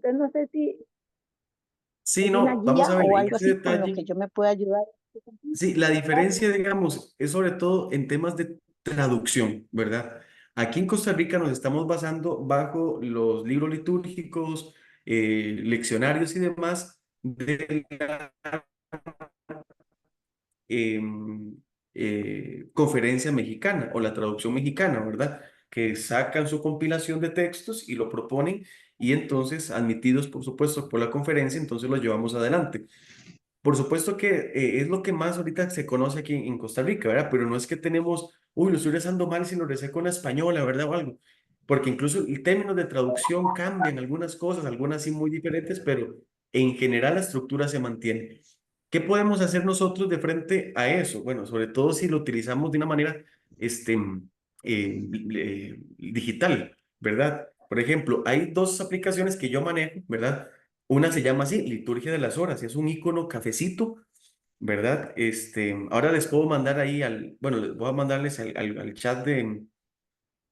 Entonces no sé si Sí, es una no, vamos guía a ver, o en algo ese así con lo que detalle, yo me pueda ayudar. sí, la diferencia, digamos, es sobre todo en temas de traducción, ¿verdad? Aquí en Costa Rica nos estamos basando bajo los libros litúrgicos, leccionarios y demás de la em, conferencia mexicana o la traducción mexicana, ¿verdad? Que sacan su compilación de textos y lo proponen y entonces, admitidos por supuesto por la conferencia, entonces lo llevamos adelante. Por supuesto que es lo que más ahorita se conoce aquí en Costa Rica, ¿verdad? Pero no es que tenemos, uy, lo estoy rezando mal si lo recé con la española, ¿verdad? O algo. Porque incluso el término de traducción cambian algunas cosas, algunas sí muy diferentes, pero en general la estructura se mantiene. ¿Qué podemos hacer nosotros de frente a eso? Bueno, sobre todo si lo utilizamos de una manera este, digital, ¿verdad? Por ejemplo, hay dos aplicaciones que yo manejo, ¿verdad? Una se llama así, Liturgia de las Horas, es un icono cafecito, ¿verdad? Ahora les puedo mandar ahí bueno, les voy a mandarles al chat de,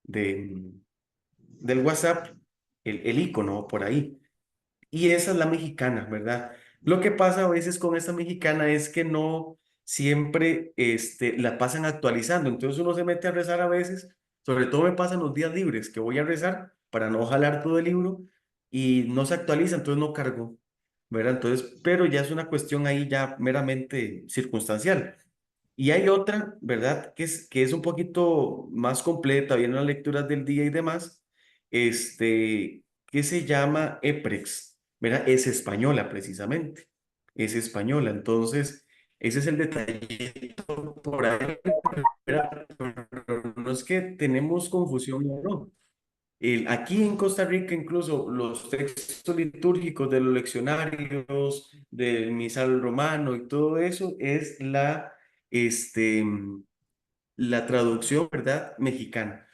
del WhatsApp el icono por ahí. Y esa es la mexicana, ¿verdad? Lo que pasa a veces con esta mexicana es que no siempre la pasan actualizando. Entonces uno se mete a rezar a veces, sobre todo me pasan los días libres que voy a rezar para no jalar todo el libro y no se actualiza, entonces no cargo, ¿verdad? Entonces, pero ya es una cuestión ahí ya meramente circunstancial. Y hay otra, ¿verdad? Que es un poquito más completa, vienen las lecturas del día y demás, que se llama EPREX, ¿verdad? Es española precisamente, es española. Entonces, ese es el detallito por ahí, ¿verdad? Pero no es que tenemos confusión, no. Aquí en Costa Rica, incluso los textos litúrgicos de los leccionarios, del misal romano y todo eso es este, la traducción, ¿verdad? Mexicana.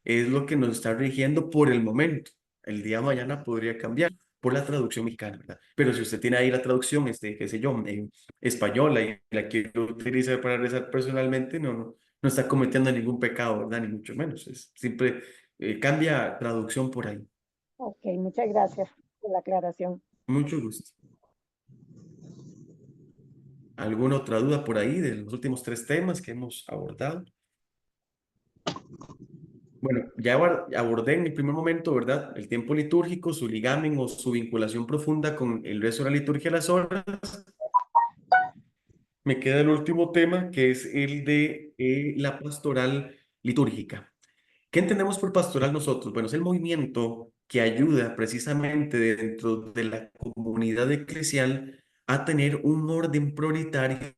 Es lo que nos está rigiendo por el momento. El día de mañana podría cambiar por la traducción mexicana, ¿verdad? Pero si usted tiene ahí la traducción, qué sé yo, en española y la quiere utilizar para rezar personalmente, no está cometiendo ningún pecado, ¿verdad? Ni mucho menos. Es siempre cambia traducción por ahí. Ok, muchas gracias por la aclaración. Mucho gusto. ¿Alguna otra duda por ahí de los últimos tres temas que hemos abordado? Bueno, ya abordé en el primer momento, ¿verdad? El tiempo litúrgico, su ligamen o su vinculación profunda con el resto de la liturgia de las horas. Me queda el último tema, que es el de la pastoral litúrgica. ¿Qué entendemos por pastoral nosotros? Bueno, es el movimiento que ayuda precisamente dentro de la comunidad eclesial a tener un orden prioritario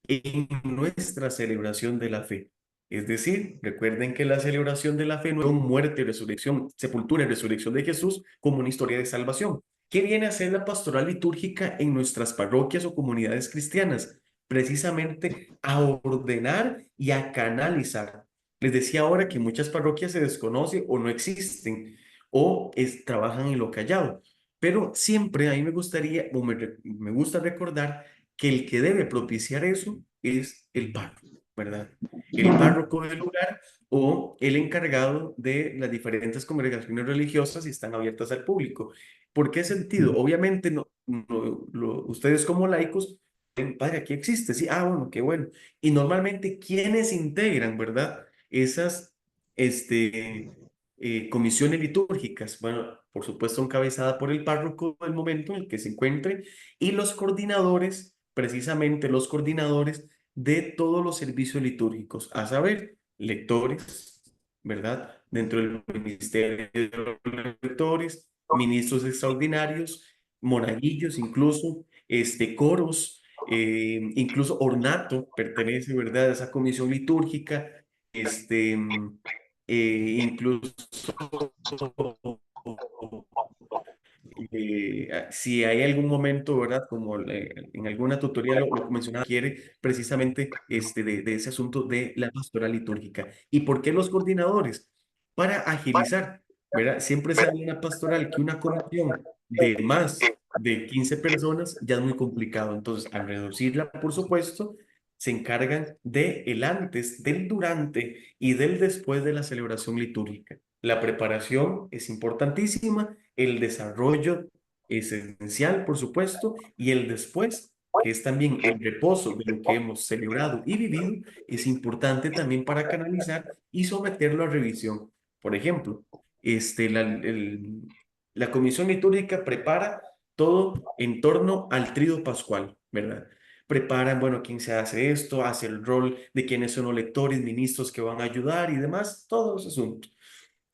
en nuestra celebración de la fe. Es decir, recuerden que la celebración de la fe no es muerte, resurrección, sepultura y resurrección de Jesús como una historia de salvación. ¿Qué viene a ser la pastoral litúrgica en nuestras parroquias o comunidades cristianas? Precisamente a ordenar y a canalizar. Les decía ahora que muchas parroquias se desconocen o no existen o trabajan en lo callado. Pero siempre a mí me gustaría, o me gusta recordar que el que debe propiciar eso es el párroco, ¿verdad? El párroco del lugar o el encargado de las diferentes congregaciones religiosas si están abiertas al público. ¿Por qué sentido? Obviamente ustedes como laicos, ven, padre, aquí existe, sí, bueno, qué bueno. Y normalmente, ¿quiénes integran, verdad? Esas comisiones litúrgicas. Bueno, por supuesto, encabezada por el párroco del momento en el que se encuentre y los coordinadores, precisamente los coordinadores de todos los servicios litúrgicos, a saber, lectores, ¿verdad? Dentro del ministerio de los lectores, ministros extraordinarios, monaguillos, incluso coros, incluso ornato pertenece, ¿verdad? A esa comisión litúrgica, incluso si hay algún momento, ¿verdad? Como en alguna tutoría lo mencionaba, quiere precisamente de ese asunto de la pastoral litúrgica. ¿Y por qué los coordinadores? Para agilizar, ¿verdad? Siempre sale una pastoral que una comisión de más de 15 personas ya es muy complicado. Entonces, al reducirla, por supuesto, se encargan de el antes, del durante y del después de la celebración litúrgica. La preparación es importantísima el desarrollo es esencial, por supuesto, y el después, que es también el reposo de lo que hemos celebrado y vivido, es importante también para canalizar y someterlo a revisión. Por ejemplo, la comisión litúrgica prepara todo en torno al trido pascual, ¿verdad? Preparan, bueno, quién se hace esto, hace el rol de quiénes son los lectores, ministros que van a ayudar y demás, todos esos asuntos.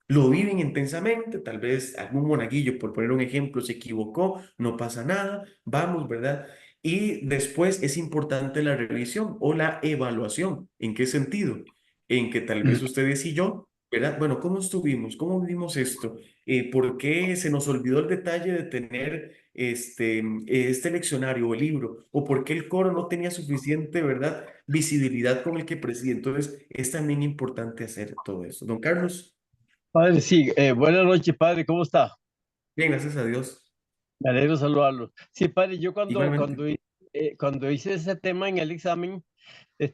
Lo viven intensamente, tal vez algún monaguillo, por poner un ejemplo, se equivocó, no pasa nada, vamos, ¿verdad? Y después es importante la revisión o la evaluación. ¿En qué sentido? En que tal vez ustedes y yo, ¿verdad? Bueno, ¿cómo estuvimos? ¿Cómo vivimos esto? ¿Por qué se nos olvidó el detalle de tener este leccionario o libro? ¿O por qué el coro no tenía suficiente, ¿verdad? Visibilidad con el que preside. Entonces, es también importante hacer todo eso. Don Carlos. Padre, sí, buenas noches, padre, ¿cómo está? Bien, gracias a Dios. Me alegro saludarlo. Sí, padre, yo Igualmente. cuando hice ese tema en el examen,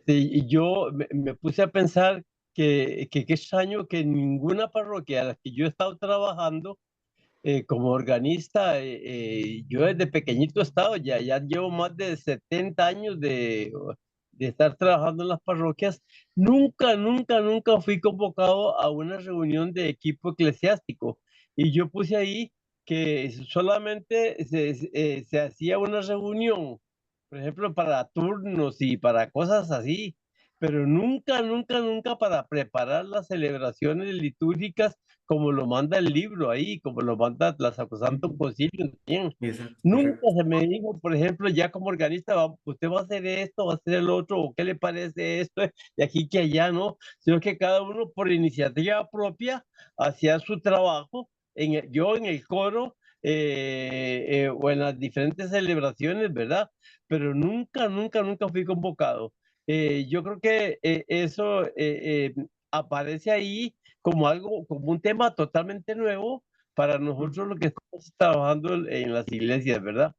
y yo me puse a pensar que qué extraño que ninguna parroquia a la que yo he estado trabajando como organista, yo desde pequeñito he estado, ya llevo más de 70 años de estar trabajando en las parroquias. Nunca fui convocado a una reunión de equipo eclesiástico. Y yo puse ahí que solamente se hacía una reunión, por ejemplo, para turnos y para cosas así, pero nunca para preparar las celebraciones litúrgicas como lo manda el libro ahí, como lo manda la Sacrosanto Ujú. Concilio también. Exacto, Nunca correcto. se me dijo, por ejemplo, ya como organista, usted va a hacer esto, va a hacer el otro, o qué le parece esto, de aquí que allá, ¿no? Sino que cada uno por iniciativa propia hacía su trabajo. Yo en el coro o en las diferentes celebraciones, ¿verdad? Pero nunca fui convocado. Yo creo que eso aparece ahí como algo, como un tema totalmente nuevo para Ujú. nosotros lo que estamos trabajando en las iglesias, ¿verdad?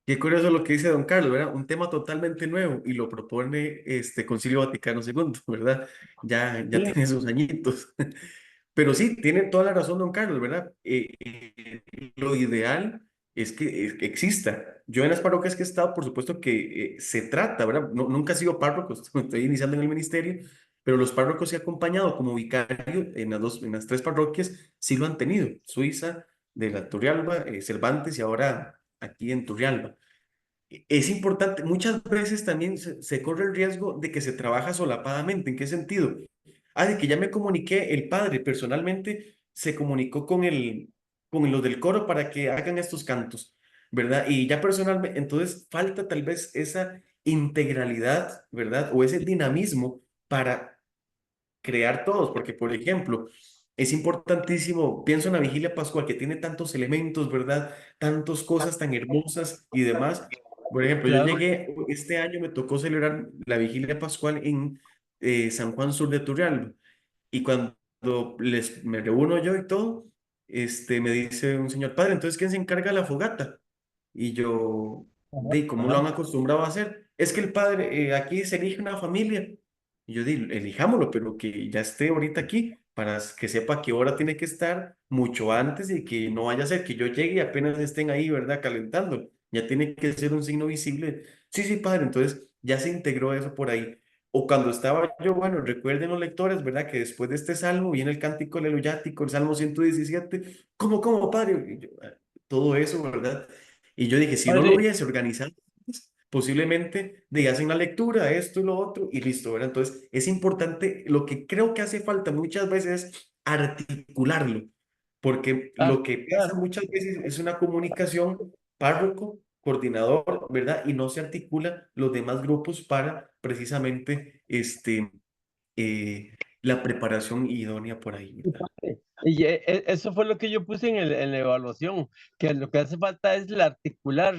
Qué curioso lo que dice don Carlos, ¿verdad? Un tema totalmente nuevo y lo propone este Concilio Vaticano II, ¿verdad? Ya Sí, tiene sus añitos. Pero sí, tiene toda la razón don Carlos, ¿verdad? Lo ideal es que exista. Yo en las parroquias que he estado, por supuesto que se trata, ¿verdad? Nunca he sido párroco, estoy iniciando en el ministerio, pero los párrocos que he acompañado como vicario en las tres parroquias sí lo han tenido. Suiza, de la Turrialba, Cervantes y ahora aquí en Turrialba. Es importante, muchas veces también se corre el riesgo de que se trabaja solapadamente. ¿En qué sentido? Ah, de que ya me comuniqué, el padre personalmente se comunicó con los del coro para que hagan estos cantos, ¿verdad? Y ya personalmente, entonces falta tal vez esa integralidad, ¿verdad? O ese dinamismo para crear todos, porque por ejemplo, es importantísimo, pienso en la vigilia pascual que tiene tantos elementos, ¿verdad? Tantas cosas tan hermosas y demás. Por ejemplo, yo claro. llegué, este año me tocó celebrar la vigilia pascual en San Juan Sur de Turrialba y cuando me reúno yo y todo, me dice un señor padre, entonces, ¿quién se encarga de la fogata? Y yo, Ajá, de cómo lo ajá. han acostumbrado a hacer. Es que el padre, aquí se elige una familia. Y yo digo, elijámoslo, pero que ya esté ahorita aquí, para que sepa qué hora tiene que estar mucho antes y que no vaya a ser que yo llegue y apenas estén ahí, ¿verdad? Calentando. Ya tiene que ser un signo visible. Sí, sí, padre, entonces ya se integró eso por ahí. O cuando estaba yo, bueno, recuerden los lectores, ¿verdad? Que después de este salmo viene el cántico leluyático, el Salmo 117. ¿Cómo, padre? Y yo, todo eso, ¿verdad? Y yo dije, si no lo Padre, hubiese organizado, posiblemente de hacen la lectura, esto y lo otro, y listo, ¿verdad? Entonces, es importante, lo que creo que hace falta muchas veces es articularlo, porque lo que pasa articular. muchas veces es una comunicación párroco, coordinador, ¿verdad? Y no se articula los demás grupos para precisamente la preparación idónea por ahí, Sí, ¿verdad? padre. Y eso fue lo que yo puse en la evaluación, que lo que hace falta es la articular,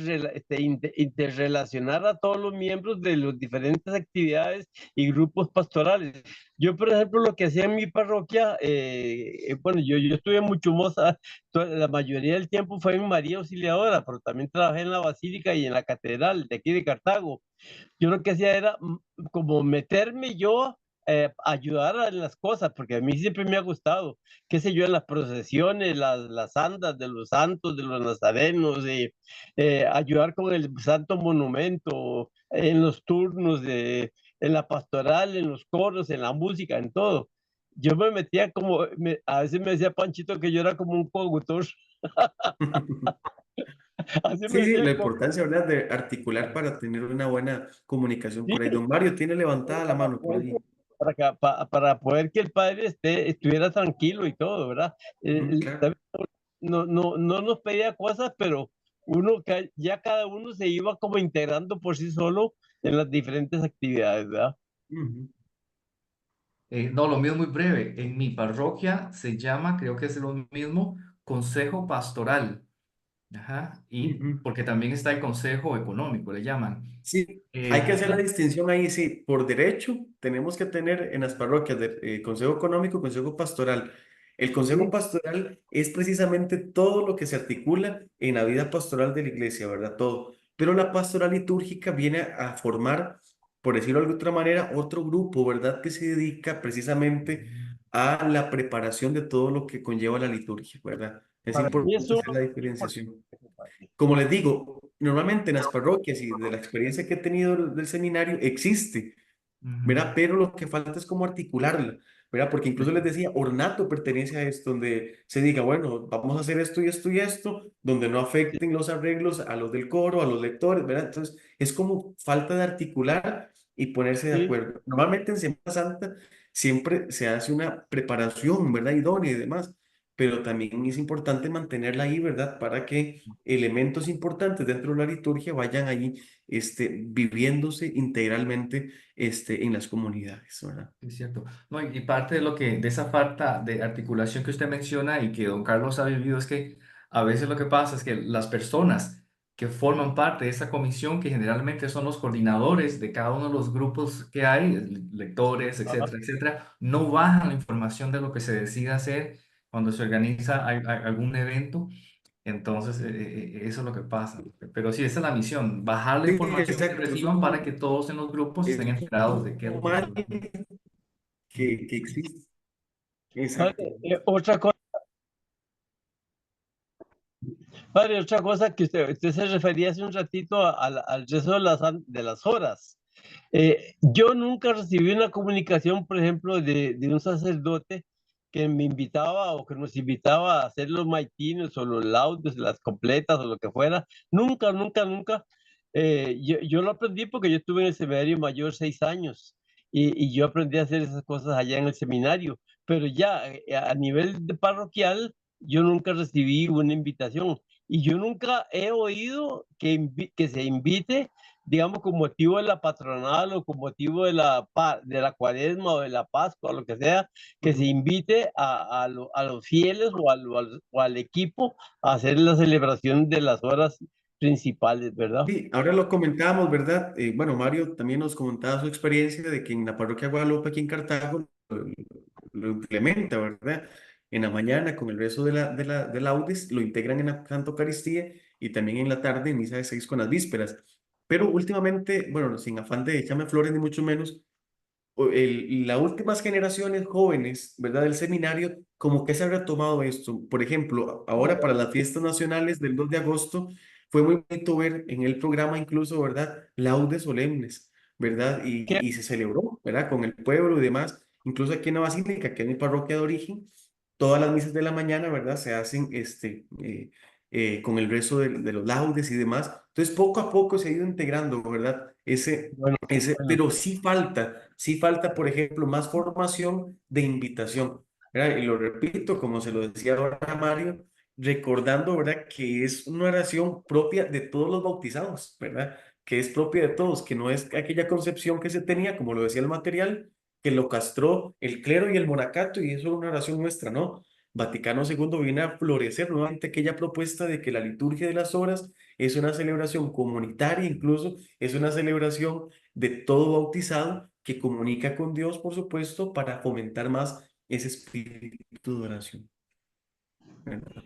interrelacionar a todos los miembros de las diferentes actividades y grupos pastorales. Yo, por ejemplo, lo que hacía en mi parroquia, bueno, yo estuve en Muchumosa, la mayoría del tiempo fue en María Auxiliadora, pero también trabajé en la Basílica y en la Catedral de aquí de Cartago. Yo lo que hacía era como meterme yo ayudar en las cosas, porque a mí siempre me ha gustado, qué sé yo, en las procesiones, las andas de los santos, de los nazarenos, ayudar con el Santo Monumento, en los turnos, en la pastoral, en los coros, en la música, en todo. Yo me metía como, a veces me decía Panchito que yo era como un conductor, así me Sí, sí, decía la como, importancia, ¿verdad? De articular para tener una buena comunicación sí, por ahí. Don Mario tiene levantada la mano por ahí. para poder que el padre estuviera tranquilo y todo, ¿verdad? Ujú, claro. No nos pedía cosas, pero ya cada uno se iba como integrando por sí solo en las diferentes actividades, ¿verdad? Ujú, No, lo mío es muy breve. En mi parroquia se llama, creo que es lo mismo, Consejo Pastoral. Ajá. Y ujú. porque también está el Consejo Económico, le llaman. Sí, hay que hacer la Ajá. distinción ahí, sí. Por derecho, tenemos que tener en las parroquias de Consejo Económico, Consejo Pastoral. El Consejo Sí, Pastoral es precisamente todo lo que se articula en la vida pastoral de la iglesia, ¿verdad? Todo. Pero la pastoral litúrgica viene a formar, por decirlo de alguna manera, otro grupo, ¿verdad? Que se dedica precisamente a la preparación de todo lo que conlleva la liturgia, ¿verdad? Es Para mí importante eso hacer la es importante, diferenciación. compadre. Como les digo, normalmente en las parroquias y de la experiencia que he tenido del seminario existe, Ujú. ¿verdad? Pero lo que falta es cómo articularla, ¿verdad? Porque incluso les decía, ornato pertenece a esto, donde se diga, bueno, vamos a hacer esto y esto y esto, donde no Sí, afecten los arreglos a los del coro, a los lectores, ¿verdad? Entonces, es como falta de articular y ponerse de sí, acuerdo. Normalmente en Semana Santa siempre se hace una preparación, ¿verdad? Idónea y demás, pero también es importante mantenerla ahí, ¿verdad? Para que elementos importantes dentro de la liturgia vayan ahí, viviéndose integralmente en las comunidades, ¿verdad? Es cierto. No, y parte de de esa falta de articulación que usted menciona y que don Carlos ha vivido es que a veces lo que pasa es que las personas que forman parte de esa comisión, que generalmente son los coordinadores de cada uno de los grupos que hay, lectores, ajá, etcétera, etcétera, no bajan la información de lo que se decide hacer cuando se organiza algún evento. Entonces, eso es lo que pasa. Pero sí, esa es la misión, bajar la Sí, información que exacto, es reciban para que todos en los grupos estén es enterados de qué es un lo que está mal pasando. que existe. Padre, Exacto. otra cosa que usted se refería hace un ratito al rezo de las horas. Yo nunca recibí una comunicación, por ejemplo, de un sacerdote que me invitaba o que nos invitaba a hacer los maitines o los laudes, las completas o lo que fuera. Nunca, nunca, nunca. Yo lo aprendí porque yo estuve en el seminario mayor 6 años y yo aprendí a hacer esas cosas allá en el seminario. Pero ya a nivel de parroquial, yo nunca recibí una invitación. Y yo nunca he oído que se invite, digamos, con motivo de la patronal o con motivo de la cuaresma o de la Pascua o lo que sea, que se Ujú. invite a los fieles o al equipo a hacer la celebración de las horas principales, ¿verdad? Sí, ahora lo comentábamos, ¿verdad? Bueno, Mario también nos comentaba su experiencia de que en la parroquia Guadalupe aquí en Cartago lo implementa, ¿verdad? En la mañana con el rezo de laudes, lo integran en la Santa Eucaristía y también en la tarde en misa de 6 con las vísperas. Pero últimamente, bueno, sin afán de echarme flores ni mucho menos, las últimas generaciones jóvenes, ¿verdad? Del seminario, como que se ha retomado esto. Por ejemplo, ahora para las fiestas nacionales del 2 de agosto, fue muy bonito ver en el programa incluso, ¿verdad? Laudes solemnes, ¿verdad? ¿Qué? Y se celebró, ¿verdad? Con el pueblo y demás. Incluso aquí en la Basílica, que es mi parroquia de origen, todas las misas de la mañana, ¿verdad? Se hacen con el rezo de los laudes y demás. Entonces, poco a poco se ha ido integrando, ¿verdad? Bueno, bueno, Pero sí falta, por ejemplo, más formación de invitación, ¿verdad? Y lo repito, como se lo decía ahora a Mario, recordando, ¿verdad? Que es una oración propia de todos los bautizados, ¿verdad? Que es propia de todos, que no es aquella concepción que se tenía, como lo decía el material, que lo castró el clero y el monacato, y eso es una oración nuestra, ¿no? Vaticano II viene a florecer nuevamente aquella propuesta de que la liturgia de las horas es una celebración comunitaria, incluso es una celebración de todo bautizado que comunica con Dios, por supuesto, para fomentar más ese espíritu de oración, ¿verdad?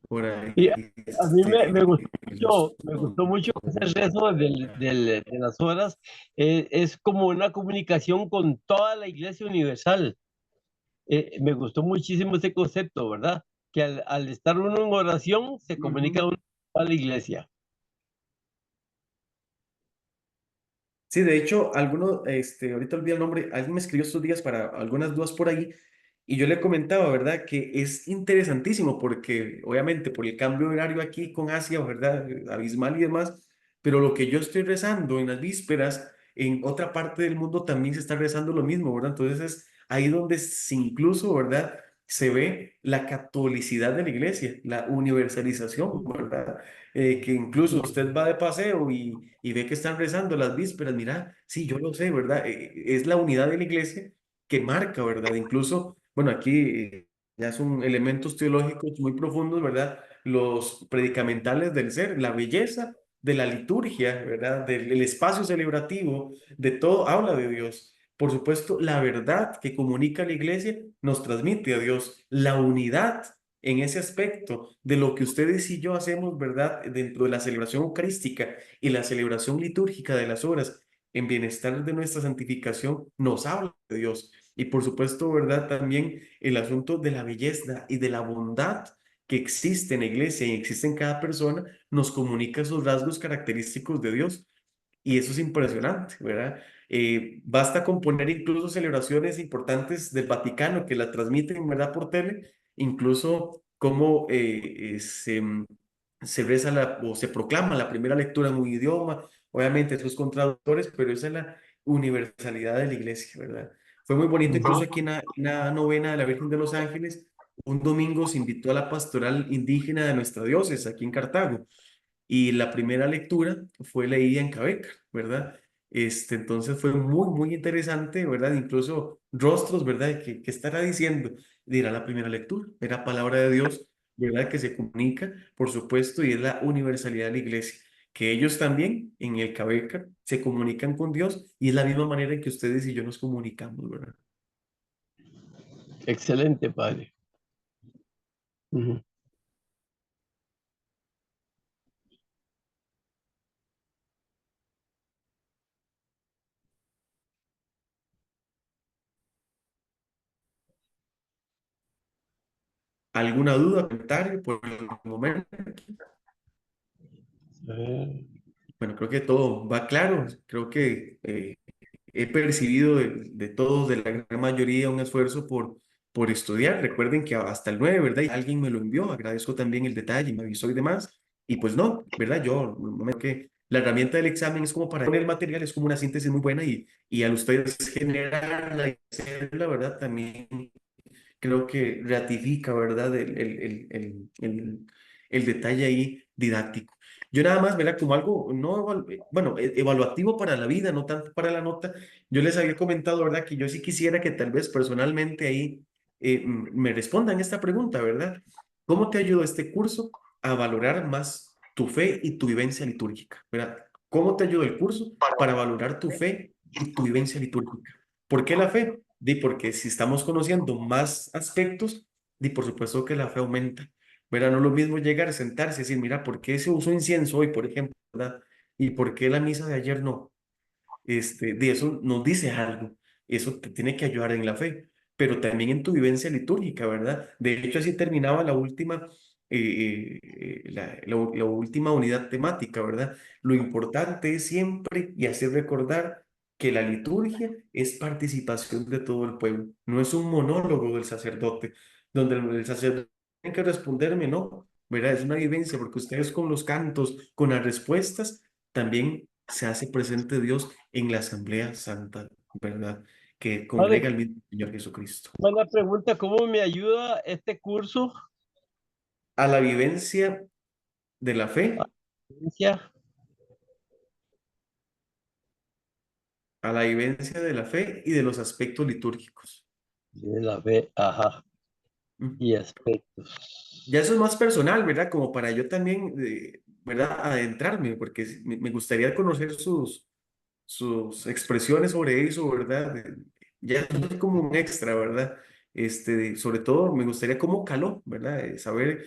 Por ahí y a mí me gustó Dios. Me gustó mucho ese rezo de las horas. Es como una comunicación con toda la Iglesia Universal. Me gustó muchísimo ese concepto, ¿verdad? Que al estar uno en oración se comunica uno con toda la Iglesia. Sí, de hecho, ahorita olvidé el nombre, alguien me escribió estos días para algunas dudas por ahí, y yo le comentaba, ¿verdad? Que es interesantísimo porque obviamente por el cambio de horario aquí con Asia, ¿verdad? Abismal y demás, pero lo que yo estoy rezando en las vísperas, en otra parte del mundo también se está rezando lo mismo, ¿verdad? Entonces es ahí donde incluso, ¿verdad? Se ve la catolicidad de la iglesia, la universalización, ¿verdad? Que incluso usted va de paseo y ve que están rezando las vísperas, mira, sí, yo lo sé, ¿verdad? Es la unidad de la iglesia que marca, ¿verdad? Incluso, bueno, aquí ya son elementos teológicos muy profundos, ¿verdad? Los predicamentales del ser, la belleza de la liturgia, ¿verdad? Del espacio celebrativo, de todo, habla de Dios. Por supuesto, la verdad que comunica la iglesia nos transmite a Dios, la unidad en ese aspecto de lo que ustedes y yo hacemos, ¿verdad? Dentro de la celebración eucarística y la celebración litúrgica de las horas, en bienestar de nuestra santificación, nos habla de Dios. Y por supuesto, ¿verdad? También el asunto de la belleza y de la bondad que existe en la iglesia y existe en cada persona, nos comunica esos rasgos característicos de Dios. Y eso es impresionante, ¿verdad? Basta con poner incluso celebraciones importantes del Vaticano que la transmiten, ¿verdad? Por tele, incluso cómo se reza o se proclama la primera lectura en un idioma, obviamente eso es con traductores, pero esa es la universalidad de la iglesia, ¿verdad? Fue muy bonito, incluso aquí en la novena de la Virgen de los Ángeles, un domingo se invitó a la pastoral indígena de nuestra diócesis, aquí en Cartago, y la primera lectura fue leída en Cabeca, ¿verdad? Entonces fue muy, muy interesante, ¿verdad? Incluso rostros, ¿verdad? ¿Qué estará diciendo? Dirá la primera lectura, era palabra de Dios, ¿verdad? Que se comunica, por supuesto, y es la universalidad de la iglesia, que ellos también en el Cabeca se comunican con Dios y es la misma manera en que ustedes y yo nos comunicamos, ¿verdad? Excelente, padre. Ujú. ¿Alguna duda, comentario por el momento? Eh, Bueno, creo que todo va claro, creo que he percibido de todos, de la gran mayoría, un esfuerzo por estudiar. Recuerden que hasta el 9, ¿verdad? Y alguien me lo envió, agradezco también el detalle, me avisó y demás. Y pues no, ¿verdad? Yo, el momento que la herramienta del examen es como para poner el material, es como una síntesis muy buena y al ustedes generarla y hacerla, ¿verdad? También creo que ratifica, ¿verdad? El detalle ahí didáctico. Yo nada más, ¿verdad? Como algo, no, bueno, evaluativo para la vida, no tanto para la nota. Yo les había comentado, ¿verdad? Que yo sí quisiera que tal vez personalmente ahí me respondan esta pregunta, ¿verdad? ¿Cómo te ayudó este curso a valorar más tu fe y tu vivencia litúrgica? ¿Verdad? ¿Cómo te ayudó el curso para valorar tu fe y tu vivencia litúrgica? ¿Por qué la fe? Porque si estamos conociendo más aspectos, por supuesto que la fe aumenta. ¿Verdad? No es lo mismo llegar, sentarse y decir, mira, ¿por qué se usó incienso hoy, por ejemplo? ¿Verdad? ¿Y por qué la misa de ayer no? De eso nos dice algo. Eso te tiene que ayudar en la fe, pero también en tu vivencia litúrgica, ¿verdad? De hecho, así terminaba la última, la última unidad temática, ¿verdad? Lo importante es siempre y hacer recordar que la liturgia es participación de todo el pueblo, no es un monólogo del sacerdote, donde el sacerdote tiene que responderme, no, ¿verdad? Es una vivencia, porque ustedes con los cantos, con las respuestas, también se hace presente Dios en la Asamblea Santa, ¿verdad? Que Padre, congrega al mismo Señor Jesucristo. buena pregunta, ¿cómo me ayuda este curso? A la vivencia de la fe, Ya, a la vivencia de la fe y de los aspectos litúrgicos. de la fe, ajá, Mm. y aspectos. Ya eso es más personal, ¿verdad? Como para yo también, ¿verdad? Adentrarme, porque me gustaría conocer sus expresiones sobre eso, ¿verdad? Ya es como un extra, ¿verdad? Sobre todo me gustaría cómo caló, ¿verdad? Saber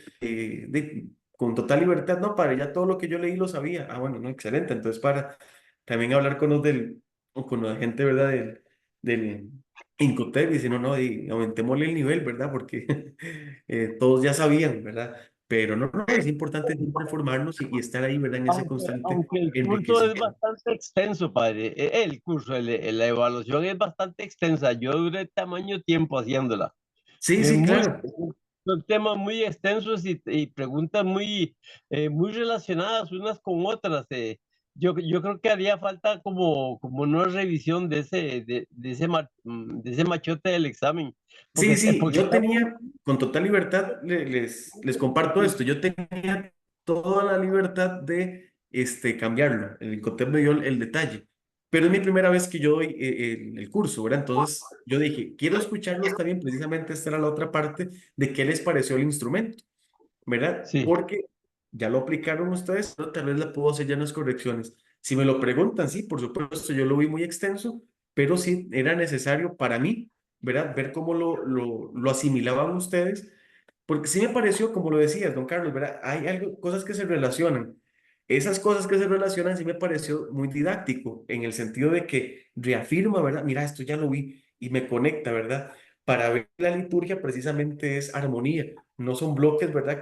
con total libertad, no, padre, ya todo lo que yo leí lo sabía. Ah, bueno, no, excelente. Entonces, para también hablar con los o con la gente, ¿verdad? Del Incotep, y dice, no, no, y aumentémosle el nivel, ¿verdad? Porque todos ya sabían, ¿verdad? Pero no, no, es importante siempre formarnos y estar ahí, ¿verdad? En ese constante Aunque el curso es enriquecimiento. bastante extenso, padre, el curso, la evaluación es bastante extensa. Yo duré tamaño tiempo haciéndola. Sí, sí, Muy, claro. son temas muy extensos y preguntas muy relacionadas unas con otras. Yo creo que haría falta como una revisión de ese machote del examen, Sí, sí, porque yo está muy... tenía, con total libertad, les comparto esto, yo tenía toda la libertad de cambiarlo, el Incotep me dio el detalle, pero es mi primera vez que yo doy el curso, ¿verdad? Entonces yo dije, quiero escucharlos también, precisamente esta era la otra parte, de qué les pareció el instrumento, ¿verdad? Sí, Porque ya lo aplicaron ustedes, pero tal vez la puedo hacer ya en las correcciones. Si me lo preguntan, sí, por supuesto, yo lo vi muy extenso, pero sí era necesario para mí, ¿verdad? Ver cómo lo asimilaban ustedes, porque sí me pareció, como lo decías, don Carlos, ¿verdad? Hay algo, cosas que se relacionan. Esas cosas que se relacionan sí me pareció muy didáctico, en el sentido de que reafirma, ¿verdad? Mira, esto ya lo vi y me conecta, ¿verdad? Para ver la liturgia precisamente es armonía, no son bloques, ¿verdad?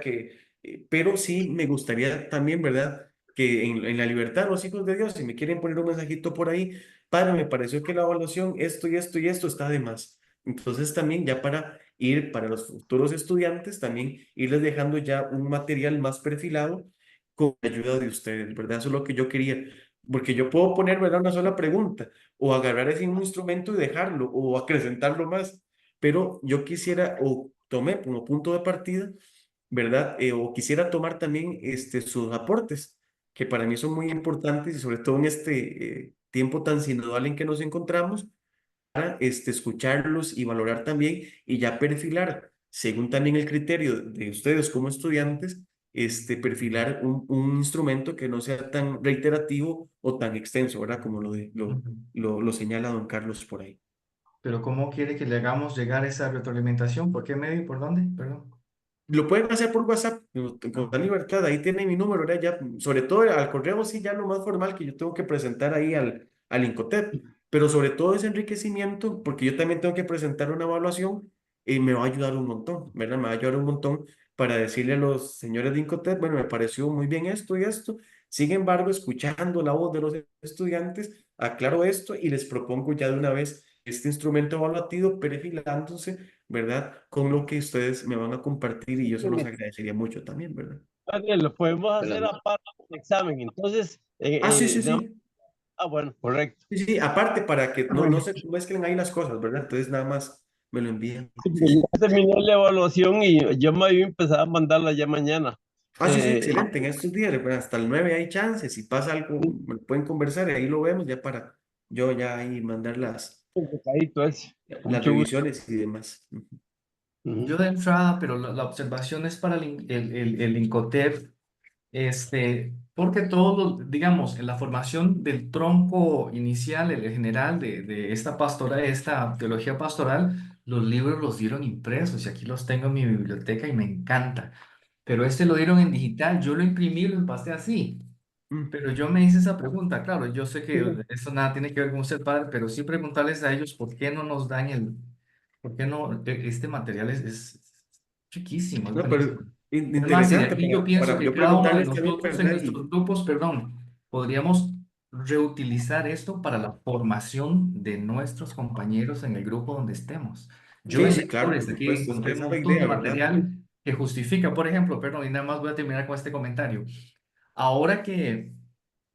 Pero sí me gustaría también, ¿verdad? Que en la libertad los hijos de Dios, si me quieren poner un mensajito por ahí, padre, me pareció que la evaluación, esto y esto y esto está de más. Entonces también ya para ir para los futuros estudiantes, también irles dejando ya un material más perfilado con la ayuda de ustedes, ¿verdad? Eso es lo que yo quería, porque yo puedo poner, ¿verdad? Una sola pregunta o agarrar ese mismo instrumento y dejarlo o acrecentarlo más, pero yo quisiera o tomé como punto de partida, ¿verdad? O quisiera tomar también sus aportes, que para mí son muy importantes y sobre todo en este tiempo tan sinodal en que nos encontramos para escucharlos y valorar también y ya perfilar, según también el criterio de ustedes como estudiantes, perfilar un instrumento que no sea tan reiterativo o tan extenso, ¿verdad? Como Ujú. lo señala don Carlos por ahí. Pero ¿cómo quiere que le hagamos llegar esa retroalimentación? ¿Por qué medio y por dónde? Perdón. Lo pueden hacer por WhatsApp, con Ah, total libertad, ahí tienen mi número, ¿verdad? Ya, sobre todo al correo, sí, ya lo más formal que yo tengo que presentar ahí al Incotep, pero sobre todo ese enriquecimiento, porque yo también tengo que presentar una evaluación y me va a ayudar un montón, ¿verdad? Me va a ayudar un montón para decirle a los señores de Incotep, bueno, me pareció muy bien esto y esto, sin embargo, escuchando la voz de los estudiantes, aclaro esto y les propongo ya de una vez este instrumento evaluativo perfilándose, ¿verdad? Con lo que ustedes me van a compartir y yo se los agradecería mucho también, ¿verdad? Daniel, lo podemos Buenas hacer noches. aparte del examen. Entonces, Ah, sí, sí, sí. bueno, correcto. Sí, sí, aparte para que no, Bueno, no se mezclen ahí las cosas, ¿verdad? Entonces nada más me lo envían. sí, Sí, pues sí. ya terminé la evaluación y yo me había empezado a mandarla ya mañana. Ah, sí, sí, excelente. En estos días, ¿verdad? Hasta el 9 hay chances. Si pasa algo, me lo pueden conversar y ahí lo vemos ya para yo ya ahí mandar Complicadito es. Con las mucho gusto. revisiones y demás. yo Ujú. de entrada, pero la observación es para el Incotep, porque todos los, digamos, en la formación del tronco inicial, el general de esta pastora, esta teología pastoral, los libros los dieron impresos y aquí los tengo en mi biblioteca y me encanta. Pero este lo dieron en digital, yo lo imprimí y lo pasé así. Mm. Pero yo me hice esa pregunta, claro, yo sé que eso nada tiene que ver con ser padre, pero sí preguntarles a ellos por qué no nos dan por qué no, este material es chiquísimo, es No, buenísimo. pero Es más, y de interesante aquí yo pienso para que yo cada uno de preguntarles también, nosotros en ¿verdad? Y nuestros grupos, perdón, podríamos reutilizar esto para la formación de nuestros compañeros en el grupo donde estemos. Yo sí, en sí, claro, por lectores aquí supuesto, encontré un esa es la montón de idea, ¿verdad? material que justifica, por ejemplo, perdón, y nada más voy a terminar con este comentario. Ahora que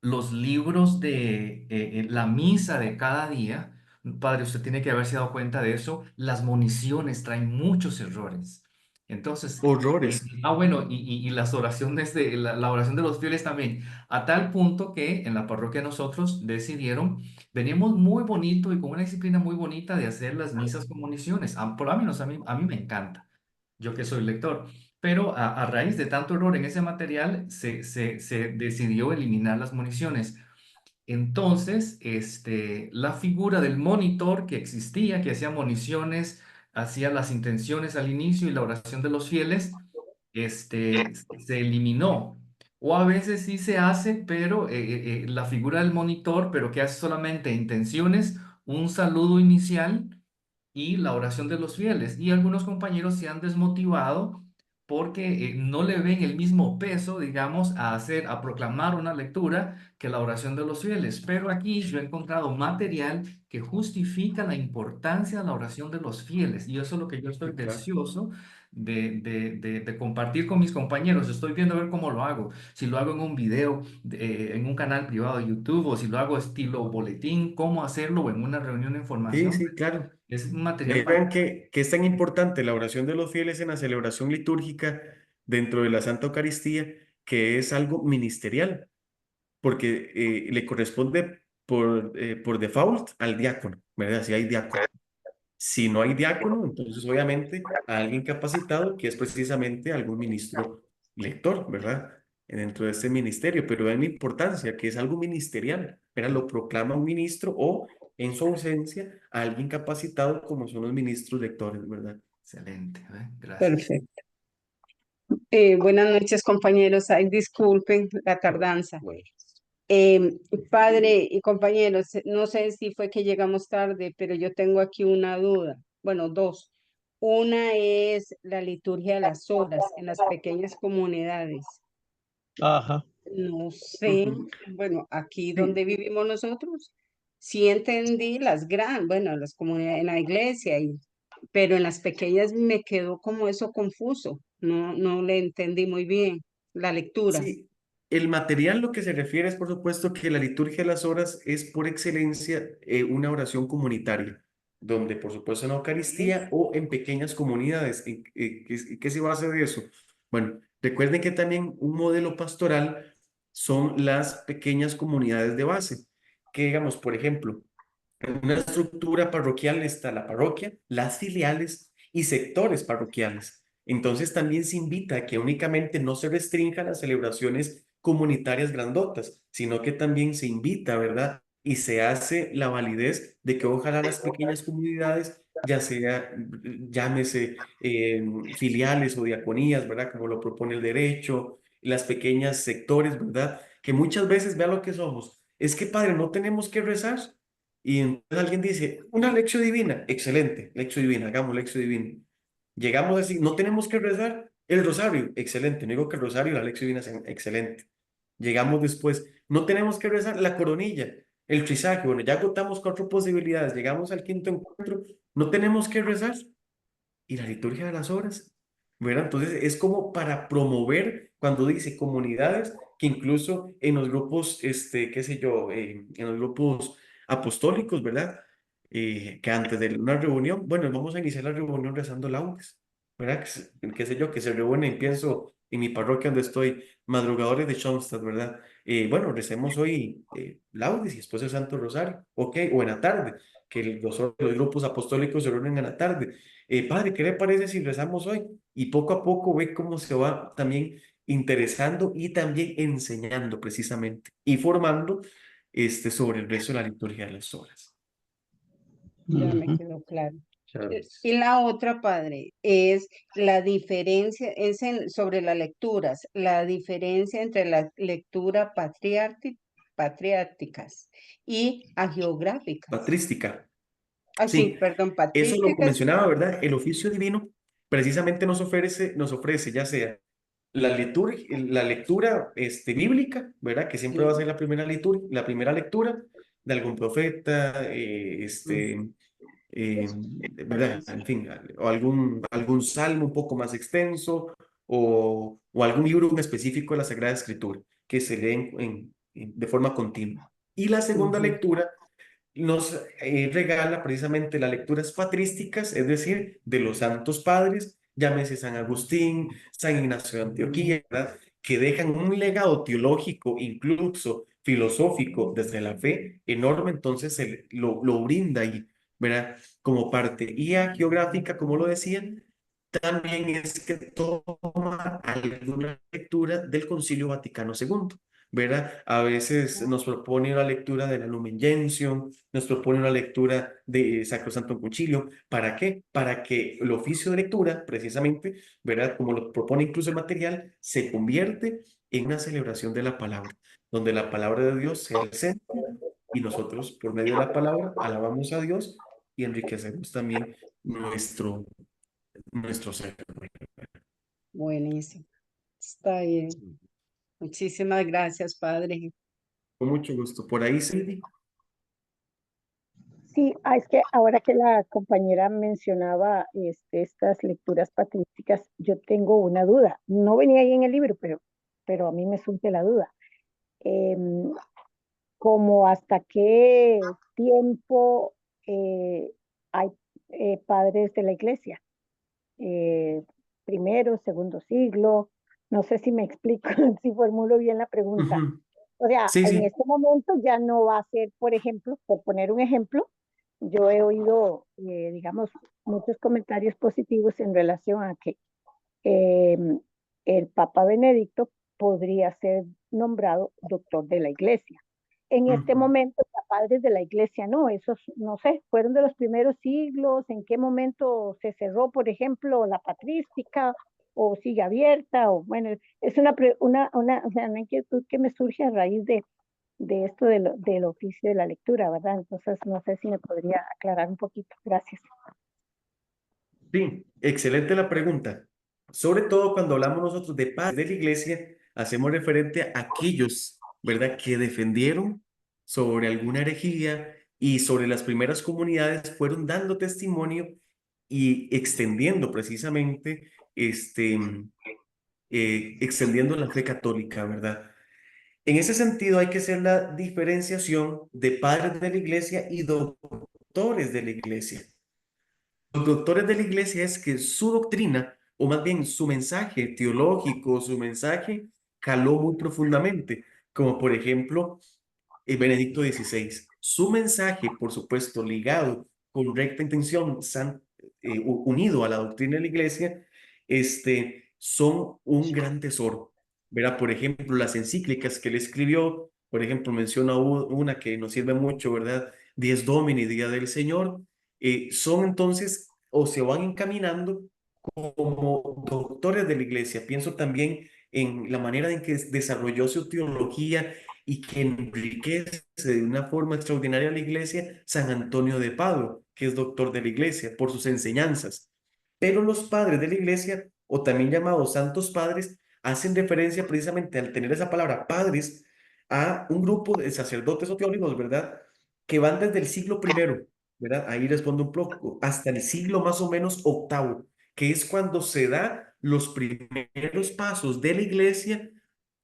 los libros de la misa de cada día, padre, usted tiene que haberse dado cuenta de eso, las moniciones traen muchos errores. Entonces, Horrores. bueno, y las oraciones la oración de los fieles también, a tal punto que en la parroquia nosotros decidieron, veníamos muy bonito y con una disciplina muy bonita de hacer las misas con moniciones. Por lo menos a mí me encanta, yo que soy lector. Pero a raíz de tanto error en ese material, se decidió eliminar las municiones. Entonces, la figura del monitor que existía, que hacía municiones, hacía las intenciones al inicio y la oración de los fieles, se eliminó. O a veces sí se hace, pero la figura del monitor, pero que hace solamente intenciones, un saludo inicial y la oración de los fieles. Y algunos compañeros se han desmotivado porque no le ven el mismo peso, digamos, a proclamar una lectura que la oración de los fieles. Pero aquí yo he encontrado material que justifica la importancia de la oración de los fieles. Y eso es lo que yo estoy Sí, claro. deseoso de compartir con mis compañeros. Estoy viendo a ver cómo lo hago. Si lo hago en un video, en un canal privado de YouTube, o si lo hago estilo boletín, cómo hacerlo, o en una reunión de Sí, información. sí, claro. Es un material Vean que es tan importante la oración de los fieles en la celebración litúrgica dentro de la Santa Eucaristía, que es algo ministerial, porque le corresponde por default al diácono, ¿verdad? Si hay diácono. Si no hay diácono, entonces obviamente a alguien capacitado, que es precisamente algún ministro lector, ¿verdad? Dentro de este ministerio, pero vean la importancia, que es algo ministerial, ¿verdad? Lo proclama un ministro o, en su ausencia, alguien capacitado como son los ministros lectores, ¿verdad? excelente, ¿eh? Gracias. Perfecto. Buenas noches, compañeros. Ay, disculpen la tardanza. Bueno. Padre y compañeros, no sé si fue que llegamos tarde, pero yo tengo aquí una duda. Bueno, dos. Una es la liturgia de las horas en las pequeñas comunidades. Ajá. No sé, Ujú. bueno, aquí Sí, donde vivimos nosotros, sí entendí bueno, las comunidades en la iglesia, pero en las pequeñas me quedó como eso confuso. No le entendí muy bien la lectura. sí, el material lo que se refiere es, por supuesto, que la liturgia de las horas es por excelencia una oración comunitaria, donde, por supuesto, en la Eucaristía o en pequeñas comunidades. ¿Qué se basa de eso? Bueno, recuerden que también un modelo pastoral son las pequeñas comunidades de base, que digamos, por ejemplo, en una estructura parroquial está la parroquia, las filiales y sectores parroquiales. Entonces también se invita a que únicamente no se restrinjan las celebraciones comunitarias grandotas, sino que también se invita, ¿verdad? Y se hace la validez de que ojalá las pequeñas comunidades, ya sea, llámese filiales o diaconías, ¿verdad? Como lo propone el derecho, las pequeñas sectores, ¿verdad? Que muchas veces, vea lo que somos. Es que, padre, no tenemos que rezar. Y entonces alguien dice, una lección divina, excelente, lección divina, hagamos lección divina. Llegamos así, no tenemos que rezar el rosario, excelente, no digo que el rosario y la lección divina sean excelente. Llegamos después, no tenemos que rezar la coronilla, el trisaje, bueno, ya agotamos 4 posibilidades, llegamos al quinto encuentro, no tenemos que rezar y la liturgia de las horas, ¿verdad? Entonces es como para promover, cuando dice comunidades, que incluso en los grupos, qué sé yo, en los grupos apostólicos, ¿verdad? Que antes de una reunión, bueno, vamos a iniciar la reunión rezando laudes, ¿verdad? Qué sé yo, que se reúnen, pienso, en mi parroquia donde estoy, madrugadores de Schoenstatt, ¿verdad? Bueno, recemos hoy laudes y después el Santo Rosario, ¿ok? O en la tarde, que los grupos apostólicos se reúnen en la tarde. Padre, ¿qué le parece si rezamos hoy? Y poco a poco ve cómo se va también interesando y también enseñando precisamente y formando sobre el rezo de la liturgia de las horas. Ya me Ujú. quedó claro. Claro. Y la otra, padre, es la diferencia, sobre las lecturas, la diferencia entre la lectura patriárticas y agiográficas. Patrística. Ah, sí, Sí, perdón, eso lo patrísticas. mencionaba, ¿verdad? El oficio divino precisamente nos ofrece ya sea la liturgia, la lectura bíblica, ¿verdad? Que siempre va a Sí. ser la primera liturgia, la primera lectura de algún profeta, ¿verdad? En fin, o algún salmo un poco más extenso o algún libro en específico de la Sagrada Escritura que se lee de forma continua. Y la segunda Ujú. lectura nos regala precisamente las lecturas patrísticas, es decir, de los santos padres, llámese San Agustín, San Ignacio de Antioquía, ¿verdad? Que dejan un legado teológico, incluso filosófico, desde la fe enorme, entonces lo brinda ahí, ¿verdad? Como parte. Y geográfica, como lo decían, también es que toma alguna lectura del Concilio Vaticano II, ¿verdad? A veces nos propone una lectura de la Lumen Gentium, nos propone una lectura de Sacrosanto Concilio. ¿Para qué? Para que el oficio de lectura, precisamente, ¿verdad? Como lo propone incluso el material, se convierte en una celebración de la palabra, donde la palabra de Dios sea el centro y nosotros, por medio de la palabra, alabamos a Dios y enriquecemos también nuestro ser. Buenísimo. Está bien. Muchísimas gracias, Padre. Con mucho gusto. Por ahí, Cindy. Sí, es que ahora que la compañera mencionaba estas lecturas patrísticas, yo tengo una duda. No venía ahí en el libro, pero a mí me surge la duda. Em, ¿Como hasta qué tiempo hay padres de la iglesia? Primero, segundo siglo. No sé si me explico, si formulo bien la pregunta. Ujú. O sea, Sí, en sí. este momento ya no va a ser, por ejemplo, por poner un ejemplo, yo he oído, digamos, muchos comentarios positivos en relación a que eh, el Papa Benedicto podría ser nombrado doctor de la iglesia. En este Ujú. momento, ya padres de la iglesia no, esos, no sé, fueron de los primeros siglos, en qué momento se cerró, por ejemplo, la patrística, o sigue abierta, o bueno, es o sea, una inquietud que me surge a raíz de esto del oficio de la lectura, ¿verdad? Entonces, no sé si me podría aclarar un poquito. Gracias. Sí, excelente la pregunta. Sobre todo cuando hablamos nosotros de padres de la iglesia, hacemos referente a aquellos, ¿verdad?, que defendieron sobre alguna herejía y sobre las primeras comunidades fueron dando testimonio y extendiendo precisamente, extendiendo la fe católica, ¿verdad? En ese sentido hay que hacer la diferenciación de padres de la iglesia y doctores de la iglesia. Los doctores de la iglesia es que su doctrina, o más bien su mensaje teológico, su mensaje caló muy profundamente, como por ejemplo Benedicto XVI. Su mensaje, por supuesto, ligado con recta intención, unido a la doctrina de la iglesia, son un gran tesoro. Verá, por ejemplo, las encíclicas que él escribió, por ejemplo, menciona una que nos sirve mucho, ¿verdad? Dies Domini, Día del Señor, son entonces o se van encaminando como doctores de la iglesia. Pienso también en la manera en que desarrolló su teología y que enriquece de una forma extraordinaria la iglesia, San Antonio de Padua, que es doctor de la iglesia por sus enseñanzas. Pero los padres de la iglesia, o también llamados santos padres, hacen referencia precisamente al tener esa palabra padres a un grupo de sacerdotes o teólogos, ¿verdad? Que van desde el siglo primero, ¿verdad? Ahí respondo un poco, hasta el siglo más o menos octavo, que es cuando se da los primeros pasos de la iglesia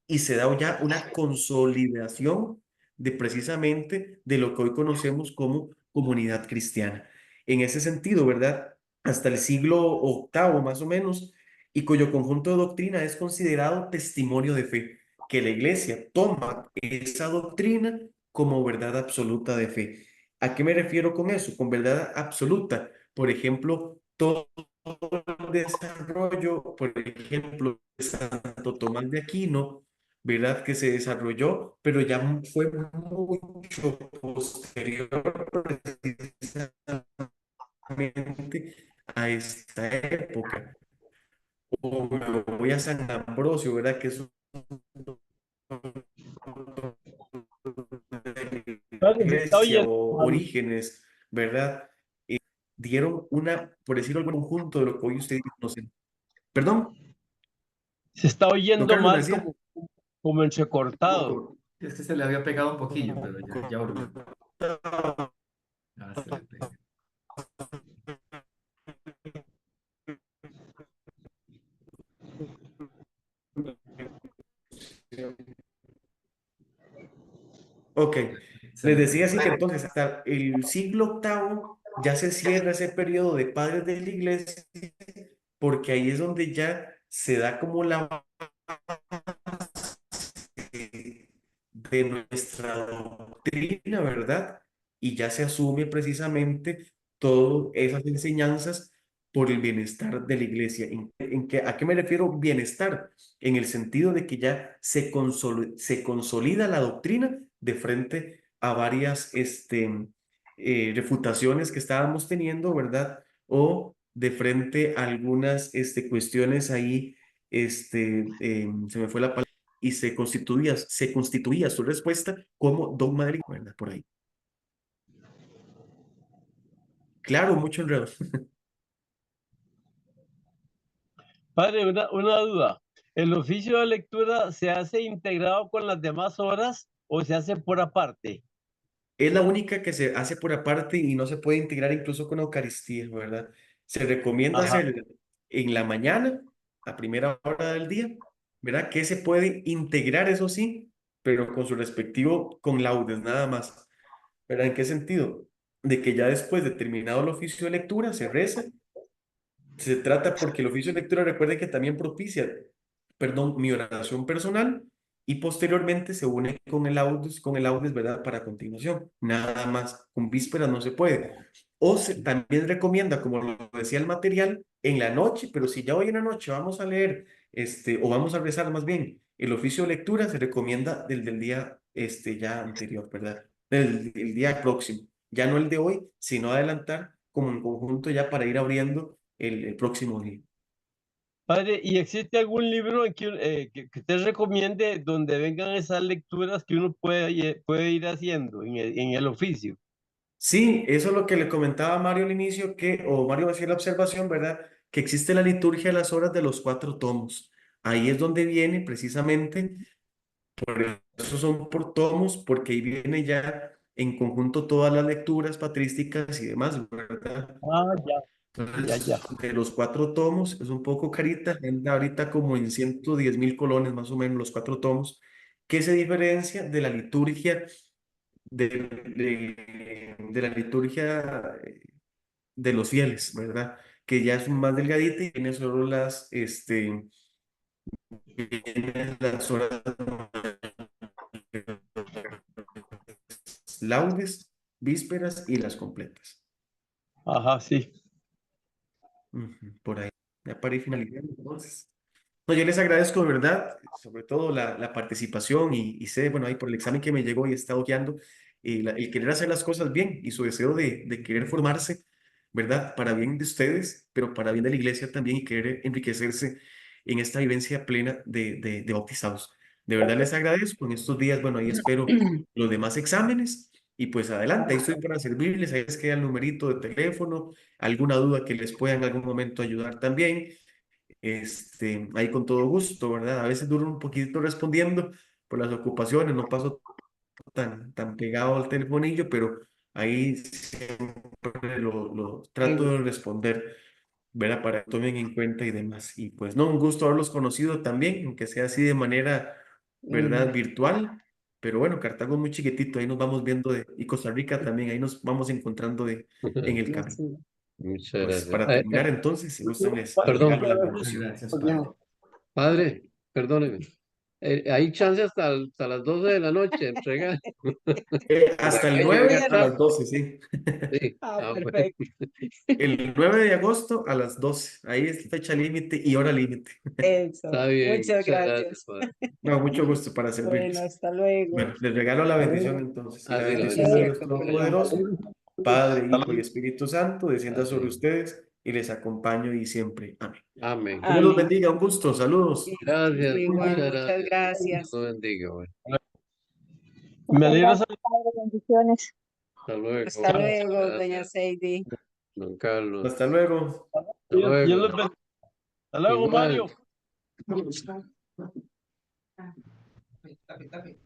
y se da ya una consolidación de precisamente de lo que hoy conocemos como comunidad cristiana. En ese sentido, ¿verdad? Hasta el siglo octavo más o menos, y cuyo conjunto de doctrina es considerado testimonio de fe, que la iglesia toma esa doctrina como verdad absoluta de fe. ¿A qué me refiero con eso? Con verdad absoluta. Por ejemplo, todo el desarrollo, por ejemplo, de Santo Tomás de Aquino, ¿verdad? Que se desarrolló, pero ya fue mucho posterior precisamente a esta época. O me voy a San Ambrosio, ¿verdad? Que es un Padre, se está iglesia oyendo o mal. orígenes, ¿verdad? Dieron por decirlo algún conjunto de lo que hoy ustedes conocen. Perdón, Se está don oyendo Carlos me mal decía. como entrecortado. Es que se le había pegado un poquillo, pero ya volvió. Ah, se le pega. Ok, Se les le decía pegó. así que entonces hasta el siglo octavo ya se cierra ese periodo de padres de la iglesia, porque ahí es donde ya se da como la base de nuestra doctrina, ¿verdad? Y ya se asume precisamente todas esas enseñanzas por el bienestar de la iglesia. ¿A qué me refiero bienestar? En el sentido de que ya se consolida la doctrina de frente a varias refutaciones que estábamos teniendo, ¿verdad? O de frente a algunas cuestiones ahí, se me fue la palabra, y se constituía su respuesta como dogma de la iglesia, ¿verdad? Por ahí. Claro, mucho enredo. Padre, una duda. ¿El oficio de lectura se hace integrado con las demás horas o se hace por aparte? Es la única que se hace por aparte y no se puede integrar incluso con la Eucaristía, ¿verdad? Se recomienda Ajá. hacer en la mañana, a primera hora del día, ¿verdad? Que se puede integrar, eso sí, pero con su respectivo con laudes, nada más. ¿Verdad? ¿En qué sentido? De que ya después de terminado el oficio de lectura, se reza. Se trata porque el oficio de lectura, recuerde que también propicia, perdón, mi oración personal y posteriormente se une con el audios, ¿verdad? Para continuación. Nada más, con vísperas no se puede. O se también recomienda, como lo decía el material, en la noche, pero si ya hoy en la noche vamos a leer, o vamos a rezar más bien, el oficio de lectura se recomienda del día, ya anterior, ¿verdad? El día próximo. Ya no el de hoy, sino adelantar como en conjunto ya para ir abriendo el próximo día. Padre, ¿y existe algún libro que usted recomiende donde vengan esas lecturas que uno puede ir haciendo en el oficio? Sí, eso es lo que le comentaba a Mario al inicio, o Mario hacía la observación, ¿verdad? Que existe la liturgia de las horas de los 4 tomos. Ahí es donde viene precisamente, por eso son por tomos, porque ahí viene ya en conjunto todas las lecturas patrísticas y demás, ¿verdad? Ah, ya. Entonces, de los 4 tomos, es un poco carita, anda ahorita como en 110.000 colones más o menos los 4 tomos, que se diferencia de la liturgia de la liturgia de los fieles, ¿verdad? Que ya es más delgadita y tiene solo las horas laudes, vísperas y las completas. Ajá, sí. Por ahí. Ya para ir finalizando, entonces. No, yo les agradezco de verdad, sobre todo la participación y sé, bueno, ahí por el examen que me llegó y he estado guiando, el querer hacer las cosas bien y su deseo de querer formarse, ¿verdad? Para bien de ustedes, pero para bien de la iglesia también y querer enriquecerse en esta vivencia plena de bautizados. De verdad les agradezco. En estos días, bueno, ahí espero los demás exámenes y pues adelante, ahí estoy para servirles, ahí les queda el numerito de teléfono, alguna duda que les pueda en algún momento ayudar también. Ahí con todo gusto, ¿verdad? A veces duro un poquito respondiendo por las ocupaciones, no paso tan pegado al telefonillo, pero ahí siempre lo trato de responder, ¿verdad? Para que tomen en cuenta y demás. Y pues no, un gusto haberlos conocido también, aunque sea así de manera, ¿verdad? Virtual. Pero bueno, Cartago es muy chiquitito, ahí nos vamos viendo y Costa Rica también, ahí nos vamos encontrando en el camino. Sí. Muchas Pues gracias. para terminar entonces, si gustan, les Perdón. regalo la Muchas bendición. gracias, padre. Padre, perdóneme. Hay chance hasta las 12 de la noche, entrega. Hasta el Hay que 9 llegar a las tarde. 12, sí. Sí. Perfecto. El 9 de agosto a las 12. Ahí es fecha límite y hora límite. Eso. Está bien. Muchas gracias. Gracias, padre. No, mucho gusto para Bueno, servirles. hasta luego. Bueno, les regalo la bendición entonces. Y la Así la bendición de Dios Perfecto, por el amor. Todopoderoso, Padre, Hijo y Amén. Espíritu Santo, descienda sobre Así. ustedes y les acompaño y siempre. Amén. Amén. Dios los Amén. bendiga. Un gusto. Saludos. Gracias, Igual, muchas muchas gracias. gracias. Dios lo bendiga, güey. Me Muchas alegra gracias, Padre, bendiciones. Hasta luego. Hasta luego, Gracias, doña Seidy. don Carlos. Hasta luego. Hasta Dios los luego. bendiga. Hasta luego, Igual. Mario.